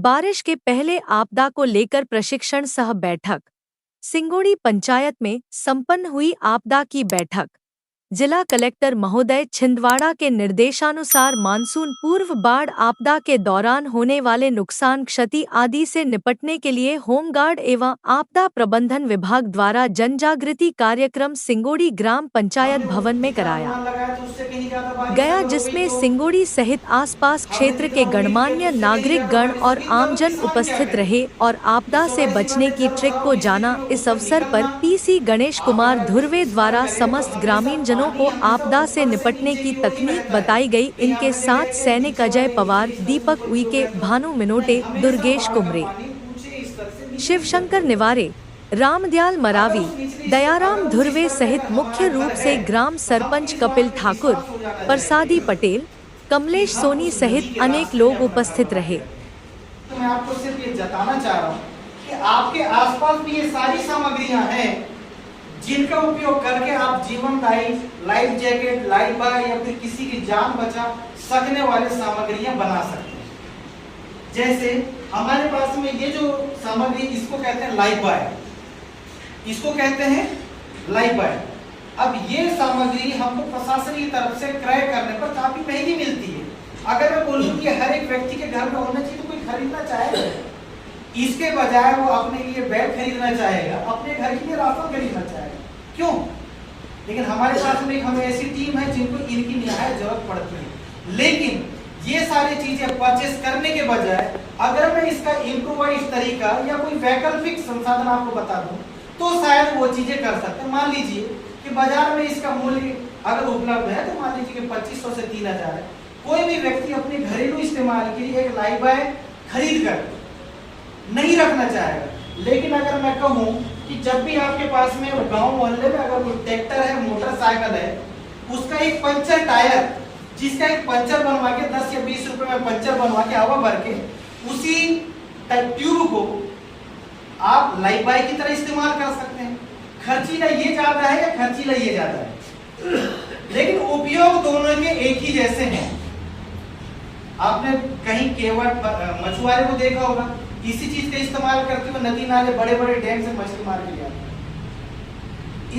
बारिश के पहले आपदा को लेकर प्रशिक्षण सह बैठक। सिंगोड़ी पंचायत में संपन्न हुई आपदा की बैठक। जिला कलेक्टर महोदय छिंदवाड़ा के निर्देशानुसार मानसून पूर्व बाढ़ आपदा के दौरान होने वाले नुकसान क्षति आदि से निपटने के लिए होमगार्ड एवं आपदा प्रबंधन विभाग द्वारा जनजागृति कार्यक्रम सिंगोड़ी ग्राम पंचायत भवन में कराया गया, जिसमें सिंगोड़ी सहित आसपास क्षेत्र के गणमान्य नागरिक गण और आमजन उपस्थित रहे और आपदा से बचने की ट्रिक को जाना। इस अवसर पर पीसी गणेश कुमार धुर्वे द्वारा समस्त ग्रामीण जनों को आपदा से निपटने की तकनीक बताई गई। इनके साथ सैनिक अजय पवार, दीपक उइके, भानु मिनोटे, दुर्गेश कुमरे, शिवशंकर निवारे, रामदयाल मरावी, दयाराम धुर्वे सहित मुख्य रूप से ग्राम सरपंच कपिल ठाकुर, प्रसादी पटेल, कमलेश सोनी सहित अनेक लोग उपस्थित रहे। तो मैं आपको सिर्फ ये जताना चाह रहा हूँ कि आपके आसपास भी ये सारी सामग्रियां हैं जिनका उपयोग करके आप जीवनदायी लाइफ जैकेट, लाइफ बॉय या फिर किसी की जान बचा सकने वाले सामग्रियां बना सकते हैं। जैसे हमारे पास में ये जो सामग्री, इसको कहते हैं लाइफ बॉय, इसको कहते हैं लाइफ बॉय। अब ये सामग्री हमको प्रशासन की तरफ से क्रय करने पर काफी महंगी मिलती है। अगर मैं बोलूं कि हर एक व्यक्ति के घर में होना चाहिए तो कोई खरीदना चाहेगा, इसके बजाय वो अपने लिए बैग खरीदना चाहेगा, अपने घर के लिए राशन खरीदना चाहेगा। क्यों? लेकिन हमारे साथ में हमें ऐसी टीम है जिनको इनकी निहायत जरूरत पड़ती है। लेकिन ये सारी चीजें परचेस करने के बजाय अगर मैं इसका इम्प्रोवाइज तरीका या कोई वैकल्पिक संसाधन आपको बता दूं तो शायद वो चीजें कर सकते हैं। मान लीजिए कि बाजार में इसका मूल्य अगर उपलब्ध है तो मान लीजिए कि 2500 से 3000 है। कोई भी व्यक्ति अपने घरेलू इस्तेमाल के लिए एक लाइफ बॉय खरीद कर नहीं रखना चाहेगा। लेकिन अगर मैं कहूं कि जब भी आपके पास में गांव मोहल्ले में अगर कोई ट्रैक्टर है, मोटरसाइकिल है, उसका एक पंचर टायर, जिसका एक पंचर बनवा के 10 या 20 रुपए में पंचर बनवा के हवा भर के उसी ट्यूब को आप लाइफ बॉय की तरह इस्तेमाल कर सकते हैं। खर्चीला ये ज्यादा है या खर्चीला ये ज्यादा है, लेकिन उपयोग दोनों के एक ही जैसे हैं। आपने कहीं केवल मछुआरे को देखा होगा, इसी चीज का इस्तेमाल करते हुए नदी नाले बड़े बड़े डैम से मछली मार के लिया।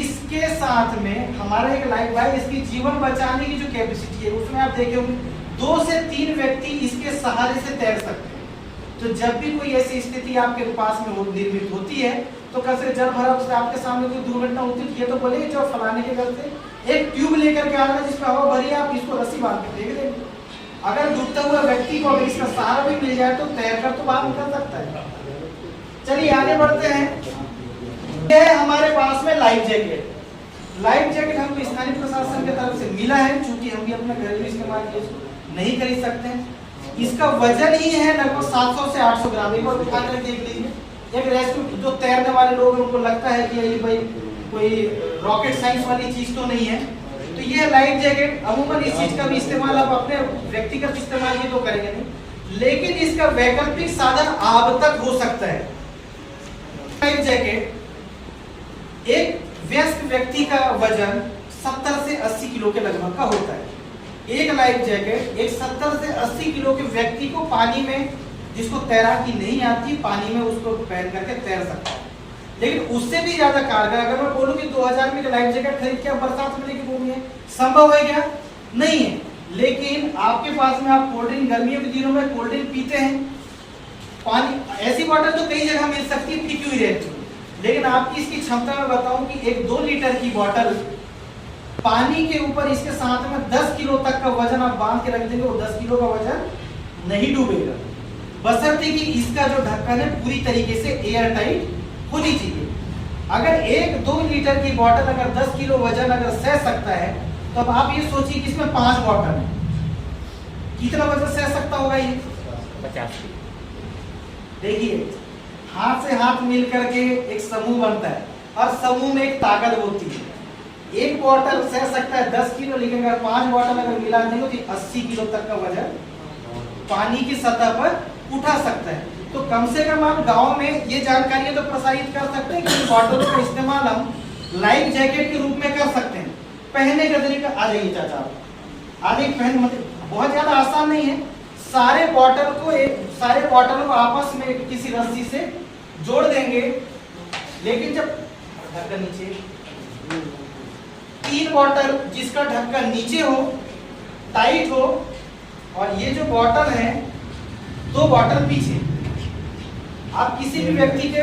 इसके साथ में हमारा एक लाइफ बॉय, इसकी जीवन बचाने की जो कैपेसिटी है उसमें आप देखे होंगे 2 से 3 व्यक्ति इसके सहारे से तैर सकते हैं। तो जब भी कोई ऐसी स्थिति आपके पास में निर्मित होती है तो कैसे जल भराव से आपके सामने कोई दुर्घटना होती है, ये तो बोले जो फलाने के घर से एक ट्यूब लेकर के आ रहा है जिसमें हवा भरी है, आप इसको रस्सी बांध के फेंक देंगे। अगर डूबता हुआ व्यक्ति को अगर इसका सहारा भी मिल जाए तो तैरकर तो बाहर निकल सकता है। चलिए आगे बढ़ते हैं। ये हमारे पास में लाइफ जैकेट। लाइफ जैकेट हमको स्थानीय प्रशासन की तरफ से मिला है, चूंकि हम भी अपने घरेलू इस्तेमाल के लिए नहीं खरीद सकते हैं। इसका वजन ही है लगभग 700 से 800 ग्राम। एक बार उठा कर देख लीजिए। एक रेस्क्यू जो तैरने वाले लोग उनको लगता है कि ये भाई कोई रॉकेट साइंस वाली चीज तो नहीं है। तो ये लाइफ जैकेट अमूमन इस चीज का भी इस्तेमाल आप अपने व्यक्तिगत इस्तेमाल की तो करेंगे नहीं, लेकिन इसका वैकल्पिक साधन आप तक हो सकता है। लाइफ जैकेट एक वयस्क व्यक्ति का वजन 70 से 80 किलो के लगभग का होता है। एक लाइफ जैकेट एक 70 से 80 किलो के व्यक्ति को पानी में, जिसको तैराकी नहीं आती, पानी में उसको पहन करके तैर सकता है। लेकिन उससे भी ज्यादा कारगर अगर मैं बोलूं कि 2000 में लाइफ जैकेट खरीद के बरसात में लेके घूमिए, संभव है क्या? नहीं है। लेकिन आपके पास में आप कोल्ड ड्रिंक, गर्मियों के दिनों में कोल्ड ड्रिंक पीते हैं, पानी ऐसी बोतल तो कई जगह मिल सकती है, फीकी हुई रहती है। लेकिन आपकी इसकी क्षमता में बताऊं कि एक 2 लीटर की बोतल पानी के ऊपर इसके साथ में 10 किलो तक का वजन आप बांध के रख देंगे, वो 10 किलो का वजन नहीं डूबेगा, बशर्ते कि इसका जो ढक्कन है पूरी तरीके से एयर टाइट होनी चाहिए। अगर 1-2 लीटर की बोतल अगर 10 किलो वजन अगर सह सकता है तो अब आप ये सोचिए कि इसमें 5 बोतल है, कितना वजन सह सकता होगा ये? 50 किलो। देखिए हाथ से हाथ मिल करके एक समूह बनता है और समूह में एक ताकत होती है। एक बोतल सह सकता है 10 किलो, लेकिन अगर 5 बोतल अगर मिला देंगे तो 80 किलो तक का वजन पानी की सतह पर उठा सकता है। तो कम से कम आप गांव में ये जानकारी तो प्रसारित कर सकते हैं कि इन बोतलों का इस्तेमाल हम लाइफ जैकेट के रूप में कर सकते हैं। पहनने का तरीका आ जाइए चाचा, आगे पहन, मतलब बहुत ज्यादा आसान नहीं है। सारे बॉटल को एक सारे बॉटल को आपस में किसी रस्सी से जोड़ देंगे। लेकिन जब ढक्कन नीचे, 3 बॉटल जिसका ढक्कन नीचे हो, टाइट हो, और ये जो बॉटल है 2 बॉटल पीछे। आप किसी भी व्यक्ति के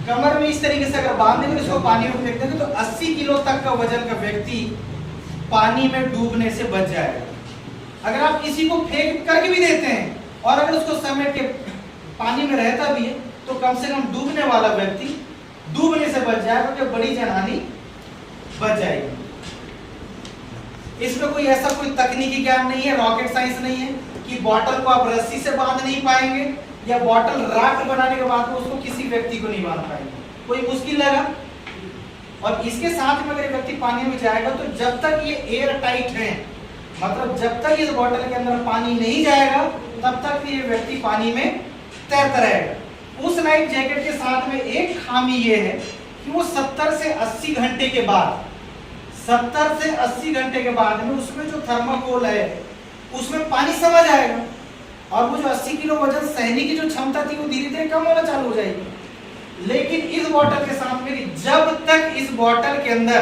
कमर में इस तरीके से अगर बांध देंगे, इसको पानी में फेंक देंगे, तो 80 किलो तक का वजन का व्यक्ति पानी में डूबने से बच जाएगा। अगर आप किसी को फेंक करके भी देते हैं और अगर उसको समेट के पानी में रहता भी है, तो कम से कम डूबने वाला व्यक्ति डूबने से बच जाएगा, क्योंकि बड़ी जनहानि बच जाएगी। इसमें कोई ऐसा कोई तकनीकी ज्ञान नहीं है, रॉकेट साइंस नहीं है कि बॉटल को आप रस्सी से बांध नहीं पाएंगे या बॉटल राख बनाने के बाद में उसको किसी व्यक्ति को नहीं बांध पाएंगे, कोई मुश्किल लगा। और इसके साथ में अगर व्यक्ति पानी में जाएगा तो जब तक ये एयर टाइट है, मतलब जब तक इस बॉटल के अंदर पानी नहीं जाएगा तब तक ये व्यक्ति पानी में तैरता रहेगा। उस लाइफ जैकेट के साथ में एक खामी ये है कि वो 70 से 80 घंटे के बाद, 70 से 80 घंटे के बाद में उसमें जो थर्माकोल है उसमें पानी समा जाएगा और वो जो 80 किलो वजन सहने की जो क्षमता थी वो धीरे धीरे कम होना चालू हो जाएगी। लेकिन इस बॉटल के साथ में जब तक इस बॉटल के अंदर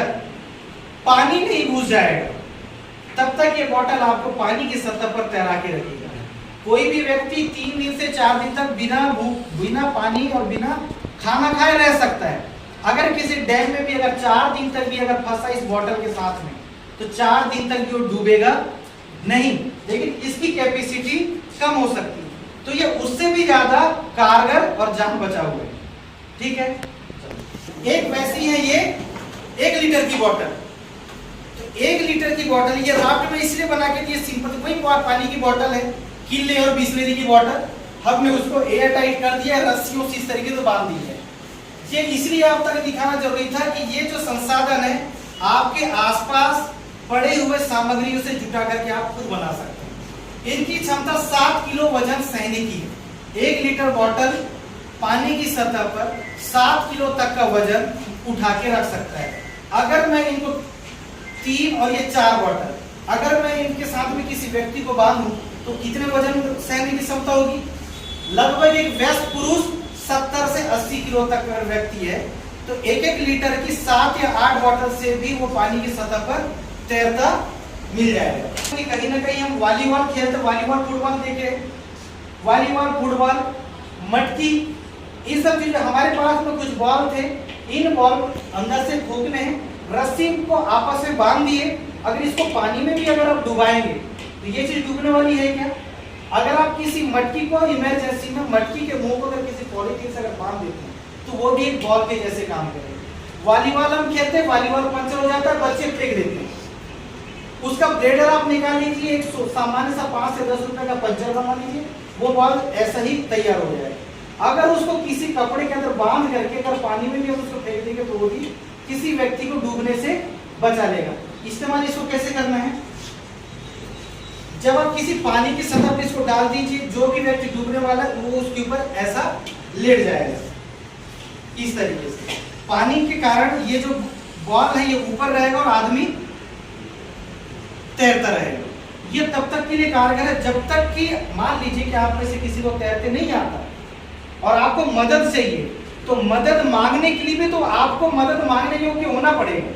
पानी नहीं घुस जाएगा तब तक ये बॉटल आपको पानी की सतह पर तैरा के रखेगा। कोई भी व्यक्ति 3 दिन से 4 दिन तक बिना भूख, बिना पानी और बिना खाना खाए रह सकता है। अगर किसी डैम में भी अगर 4 दिन तक भी अगर फंसा इस बॉटल के साथ में, तो 4 दिन तक भी वो डूबेगा नहीं, लेकिन इसकी कैपेसिटी कम हो सकती है। तो ये उससे भी ज्यादा कारगर और जान बचाऊ है। ठीक है, एक वैसी है ये 1 लीटर की बॉटल। तो 1 लीटर की बॉटल ये राफ्ट में इसलिए बना के दिए, सिंपल वही पानी की बॉटल है, किले और बिस्लेरी की बॉटल। हमने उसको एयर टाइट कर दिया, रस्सियों से इस तरीके से बांध दी है। ये इसलिए आप तक दिखाना जरूरी था कि ये जो संसाधन है आपके आसपास पड़े हुए सामग्रियों से जुटा करके आप खुद बना सकते हैं। इनकी क्षमता 7 किलो वजन सहने की है। 1 लीटर बॉटल पानी की सतह पर 7 किलो तक का वजन उठा के रख सकता है। अगर मैं इनको 3 और ये 4 बॉटल अगर मैं इनके साथ में किसी व्यक्ति को बांधूं तो कितने वजन सहने की क्षमता होगी? लगभग एक वयस्क पुरुष 70 से 80 किलो तक का व्यक्ति है तो 1-1 लीटर की 7 या 8 बॉटल से भी वो पानी की सतह पर तैरता मिल जाएगा। कहीं ना कहीं हम वॉलीबॉल खेलते, वॉलीबॉल फुटबॉल देखे, वॉलीबॉल फुटबॉल मटकी, इन सब चीजें हमारे पास में कुछ बॉल थे। इन बॉल अंदर से ठोकने हैं, रस्सी को आपस में बांध दिए। अगर इसको पानी में भी अगर आप डुबाएंगे तो ये चीज डूबने वाली है क्या? अगर आप किसी मटकी को इमरजेंसी में मटकी के मुंह को अगर किसी पॉलीथीन से अगर बांध देते हैं तो वो भी एक बॉल के जैसे काम करेगा। वॉलीबॉल हम खेलते हैं, वॉलीबॉल पंचर हो जाता है, बच्चे फेंक देते हैं, उसका ब्लेडर आप निकाल लीजिए, एक सामान्य सा 5 से 10 रुपए का पंचर बना लीजिए, वो बॉल ऐसा ही तैयार हो जाएगा। अगर उसको किसी कपड़े के अंदर बांध करके अगर पानी में भी हम उसको फेंक देंगे तो वो भी किसी व्यक्ति को डूबने से बचा लेगा। इस्तेमाल इसको कैसे करना है? जब आप किसी पानी की सतह पर इसको डाल दीजिए, जो भी व्यक्ति डूबने वाला है वो उसके ऊपर ऐसा लेट जाएगा इस तरीके से। पानी के कारण ये जो बॉल है ये ऊपर रहेगा और आदमी तैरता रहेगा। ये तब तक के लिए कारगर है जब तक कि मान लीजिए कि आप में से किसी को तैरते नहीं आता और आपको मदद चाहिए, तो मदद मांगने के लिए भी तो आपको मदद मांगने योग्य होना पड़ेगा।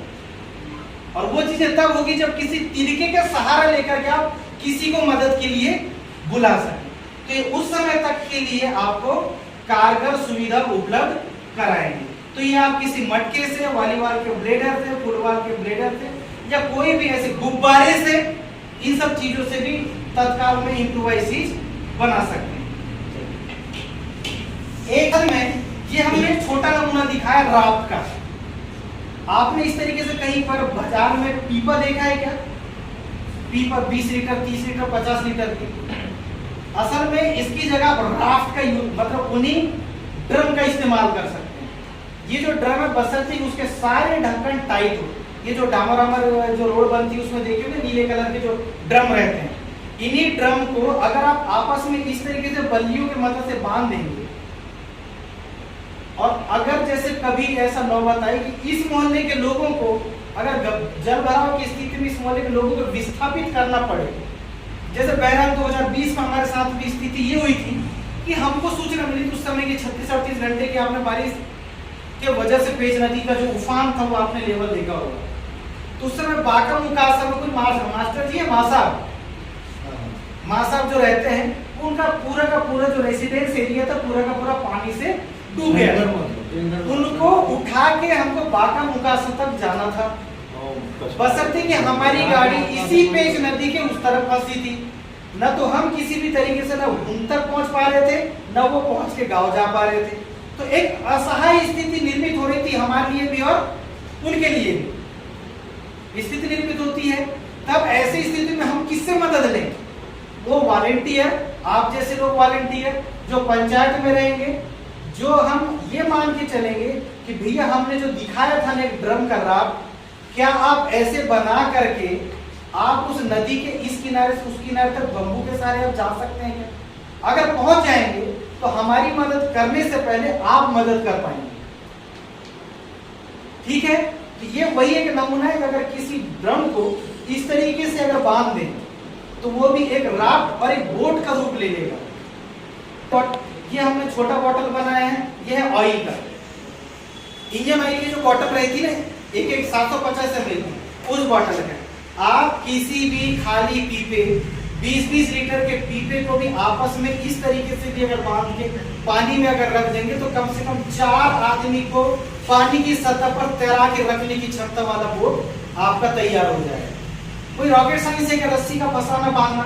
और वो चीजें तब होगी जब किसी तिनके का सहारा लेकर के आप किसी को मदद के लिए बुला सकें। तो ये उस समय तक के लिए आपको कारगर सुविधा उपलब्ध कराएंगे। तो ये आप किसी मटके से, वॉलीबॉल के ब्लेडर से, फुटबॉल के ब्लेडर से या कोई भी ऐसे गुब्बारे से, इन सब चीजों से भी तत्काल में इम्प्रोवाइज चीज बना सकते हैं। एक में ये हमने छोटा नमूना दिखाया राफ्ट का। आपने इस तरीके से कहीं पर बाजार में पीपा देखा है क्या? पीपा 20 लीटर, 30 लीटर, 50 लीटर की। असल में इसकी जगह पर राफ्ट का मतलब उन्हीं ड्रम का इस्तेमाल कर सकते हैं। ये जो ड्रम है बशर्ते उसके सारे ढक्कन टाइट हो। ये जो डामर जो रोड बनती है उसमें देखिए नीले कलर के जो ड्रम रहते हैं, इन्हीं ड्रम को अगर आप आपस में इस तरीके से बल्लियों की मदद से बांध देंगे और अगर जैसे कभी ऐसा नौबत आए कि इस मोहल्ले के लोगों को अगर जल भराव की स्थिति में इस मोहल्ले के लोगों को विस्थापित करना पड़े जैसे बहरहाल 2020 में हमारे साथ भी स्थिति ये हुई थी कि हमको सूचना मिली उस समय की 36-38 घंटे की आपने बारिश के वजह से पेज नदी का जो उफान था वो आपने लेवल देखा होगा। तो उस समय बाका मुकासा में कोई मास्टर जी है, माँ साहब जो रहते हैं, उनका पूरा का पूरा जो रेसिडेंस एरिया था पूरा का पूरा पानी से डूब गया। उनको उठा के हमको बाका मुकासा तक जाना था, बशर्ते कि हमारी गाड़ी इसी पेज नदी के उस तरफ फंसी थी। न तो हम किसी भी तरीके से न उन तक पहुंच पा रहे थे, न वो पहुंच के गांव जा पा रहे थे। तो एक असहाय स्थिति निर्मित हो रही थी हमारे लिए भी और उनके लिए भी स्थिति निर्मित होती है। तब ऐसी स्थिति में हम किससे मदद लें? वो वॉलेंटियर, आप जैसे लोग वॉलेंटियर जो पंचायत में रहेंगे, जो हम ये मान के चलेंगे कि भैया हमने जो दिखाया था ना एक ड्रम का राफ्ट, क्या आप ऐसे बना करके आप उस नदी के इस किनारे से उस किनारे तक बंबू के सहारे आप जा सकते हैं क्या? अगर पहुंच जाएंगे तो हमारी मदद करने से पहले आप मदद कर पाएंगे। ठीक है, तो ये वही एक नमूना है कि अगर किसी ड्रम को इस तरीके से अगर बांध दें तो वो भी एक राफ्ट और एक बोट का रूप ले लेगा। तो ये हमने छोटा बॉटल बनाया है, ये है ऑयल का, इंजन ऑयल की जो बॉटल रहती है एक 750 ml उस बॉटल है। आप किसी भी खाली पीपे 20-20 लीटर के पीपे को भी आपस में इस तरीके से भी अगर बांध के पानी में अगर रख देंगे तो कम से कम 4 आदमी को पानी की सतह पर तैरा के रखने की क्षमता वाला बोट आपका तैयार हो जाएगा। कोई रॉकेट साइंस है कि रस्सी का फसाना बांधना,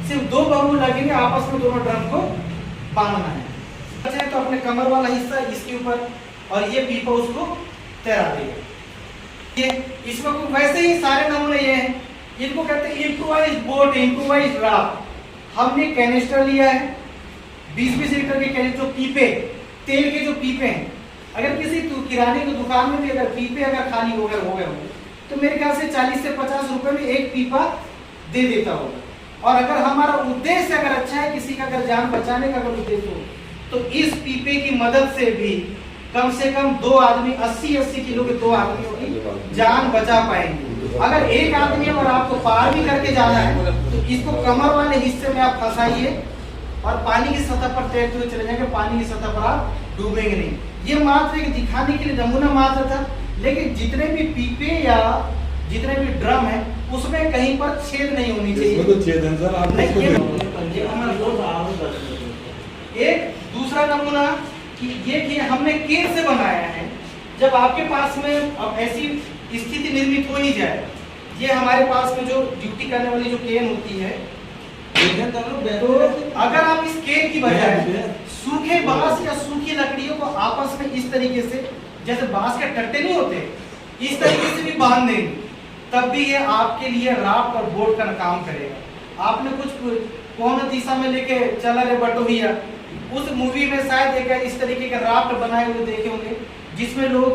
सिर्फ 2 बम्बू लगेंगे, आपस में दोनों ड्रम को बांधना है। तो अपने कमर वाला हिस्सा इसके ऊपर और ये पीपा उसको तैरा देगा। ये इसमें वैसे ही सारे नमूने ये हैं, इनको कहते हैं इम्प्रोवाइज बोट, इम्प्रोवाइज राफ्ट। हमने कैनिस्टर लिया है 20-20 लीटर के कैनिस्टर, जो पीपे तेल के जो पीपे हैं, अगर किसी किराने की दुकान में भी अगर पीपे अगर खाली हो गए होंगे तो मेरे ख्याल से 40 से 50 रुपए में एक पीपा दे देता होगा। और अगर हमारा उद्देश्य अगर अच्छा है, किसी का अगर जान बचाने का अगर उद्देश्य हो, तो इस पीपे की मदद से भी कम से कम 2 आदमी 80-80 किलो के 2 आदमियों की जान बचा पाएंगे। अगर एक आदमी और आपको पार भी करके जाना है तो इसको कमर वाले हिस्से में आप फंसाइए और पानी की सतह पर तैरते हुए चले जाएंगे, पानी की सतह पर आप डूबेंगे नहीं। ये मात्र एक दिखाने के लिए नमूना मात्र था, लेकिन जितने भी पीपे या जितने भी ड्रम है उसमें कहीं पर छेद नहीं होनी चाहिए। तो छेद है सर, आप एक दूसरा नमूना कि ये हमने केन से बनाया है। जब आपके पास में अब ऐसी स्थिति निर्मित हो ही जाए, ये हमारे पास में जो ड्यूटी करने वाली जो केन होती है, तो अगर आप इस केन की बजाय सूखे बांस या सूखी लकड़ियों को आपस में इस तरीके से, जैसे बांस के टट्टे नहीं होते, इस तरीके से भी बांध देंगे, तब भी ये आपके लिए राफ्ट और बोट का काम करेगा। आपने कुछ कौन दिशा में लेके चला रे बटोहिया, उस मूवी में शायद एक इस तरीके के राफ्ट बनाए हुए देखे होंगे, जिसमें लोग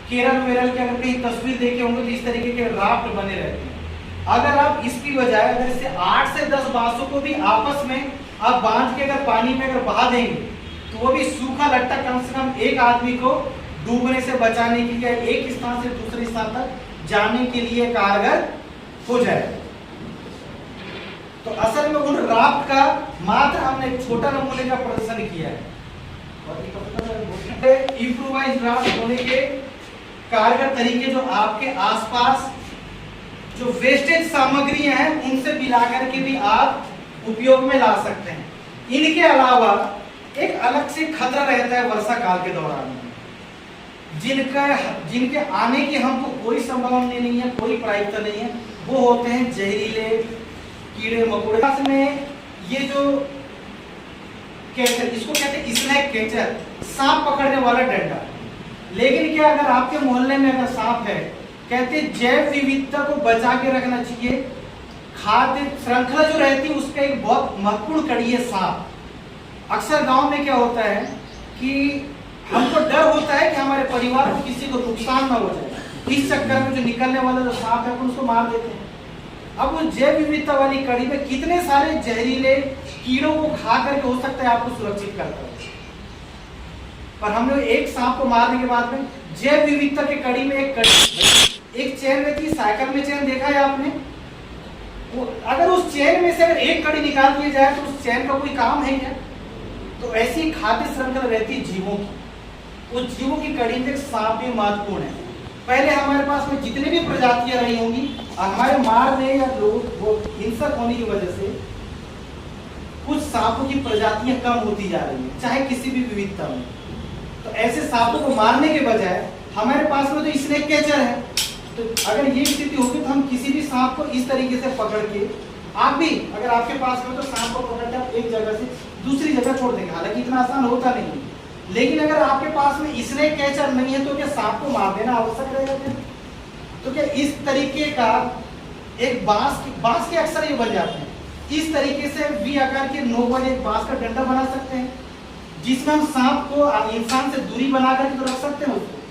केरल वेरल के अगर कहीं तस्वीर देखे होंगे तो इस तरीके के राफ्ट बने रहते हैं। अगर आप इसकी बजाय अगर इससे 8 से 10 बांसों को भी आपस में आप बांध के अगर पानी में अगर बहा देंगे तो वो भी सूखा लट्टा कम से कम एक आदमी को डूबने से बचाने के लिए, एक स्थान से दूसरे स्थान तक जाने के लिए कारगर हो जाए। तो असल में उन राफ्ट का मात्र हमने एक छोटा नमूने का प्रदर्शन किया है। इम्प्रोवाइज राफ्ट होने के कारगर तरीके जो आपके आसपास जो वेस्टेज सामग्रियां हैं उनसे मिला करके भी आप उपयोग में ला सकते हैं। इनके अलावा एक अलग से खतरा रहता है वर्षा काल के दौरान, जिनके आने की हमको कोई संभावना नहीं है, कोई प्रायिकता नहीं है। वो होते हैं जहरीले कीड़े मकोड़े। में ये जो कैचर, इसको कहते हैं स्नेक कैचर, सांप पकड़ने वाला डंडा। लेकिन क्या अगर आपके मोहल्ले में अगर सांप है, कहते जैव विविधता को बचा के रखना चाहिए। खाद्य श्रृंखला जो रहती है उसका एक बहुत महत्वपूर्ण कड़ी है सांप। अक्सर गांव में क्या होता है कि हमको डर होता है कि हमारे परिवार को किसी को नुकसान ना हो जाए, इस चक्कर में जो निकलने वाला जो सांप है उसको मार देते हैं। अब वो जैव विविधता वाली कड़ी में कितने सारे जहरीले कीड़ों को खा करके हो सकता है आपको सुरक्षित करता है, पर हमने एक सांप को मारने के बाद में जैव विविधता की कड़ी में एक चैन रहती है, साइकिल में चैन देखा है आपने, वो अगर उस चेन में से अगर एक कड़ी निकाल दिया जाए तो उस चेन का कोई काम है क्या? तो ऐसी खाद्य श्रृंखला रहती है जीवों की। उस जीवों की कड़ी में सांप भी महत्वपूर्ण है। पहले हमारे पास में जितनी भी प्रजातियां रही होंगी, हमारे मारने या लोग वो हिंसक होने की वजह से कुछ सांपों की प्रजातियां कम होती जा रही है, चाहे किसी भी विविधता में। तो ऐसे सांपों को मारने के बजाय हमारे पास में तो स्नेक कैचर है। तो अगर ये स्थिति होगी तो हम किसी भी सांप को इस तरीके से पकड़ के, आप भी अगर आपके पास में तो सांप को पकड़ के आप एक जगह से दूसरी जगह छोड़ देंगे। हालांकि इतना आसान होता नहीं है, लेकिन अगर आपके पास में स्नेक कैचर नहीं है तो क्या सांप को मार देना आवश्यक रहेगा क्या? तो क्या इस तरीके का एक बांस के अक्सर ये बन जाते हैं, इस तरीके से वी आकार के नोक वाले एक बांस का डंडा बना सकते हैं, जिसमें हम सांप को इंसान से दूरी बना करके तो रख सकते हैं उसको,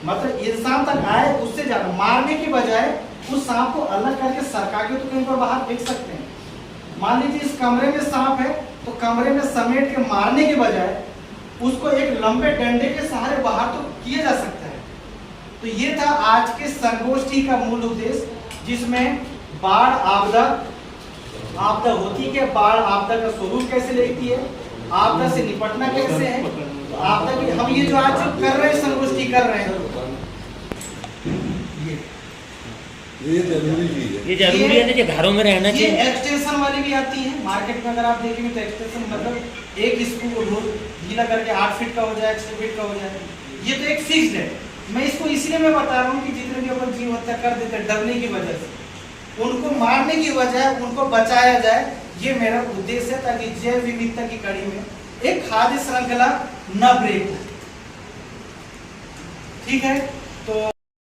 मतलब इंसान तक आए उससे ज्यादा मारने के बजाय उस सांप को अलग करके सरका के तो कहीं पर बाहर फेंक सकते हैं। मान लीजिए इस कमरे में सांप है तो कमरे में समेट के मारने के बजाय उसको एक लंबे डंडे के सहारे बाहर तो किया जा सकता है। तो ये था आज के संगोष्ठी का मूल उद्देश्य, जिसमें बाढ़ आपदा होती है, बाढ़ आपदा का स्वरूप कैसे लेती है, आपदा से निपटना कैसे है, तो आपदा की हम ये जो आज जो कर रहे हैं, संगोष्ठी कर रहे हैं, ये जरूरी चीज है। ये जरूरी है कि घरों में रहना ये चाहिए। एक्सटेंशन वाली भी आती है मार्केट में। अगर आप देखेंगे तो एक्सटेंशन मतलब एक स्क्रू को रोज ढीला करके 8 फीट का हो जाए, 6 फीट का हो जाए। ये तो एक फिक्स्ड है। मैं इसको इसलिए मैं बता रहा हूँ कि जितने भी अपन जीव हत्या कर देते हैं डरने की वजह से, उनको मारने की बजाय उनको बचाया जाए, ये मेरा उद्देश्य है, ताकि जैव विविधता की कड़ी में एक खाद्य श्रृंखला न ब्रेक हो। ठीक है, तो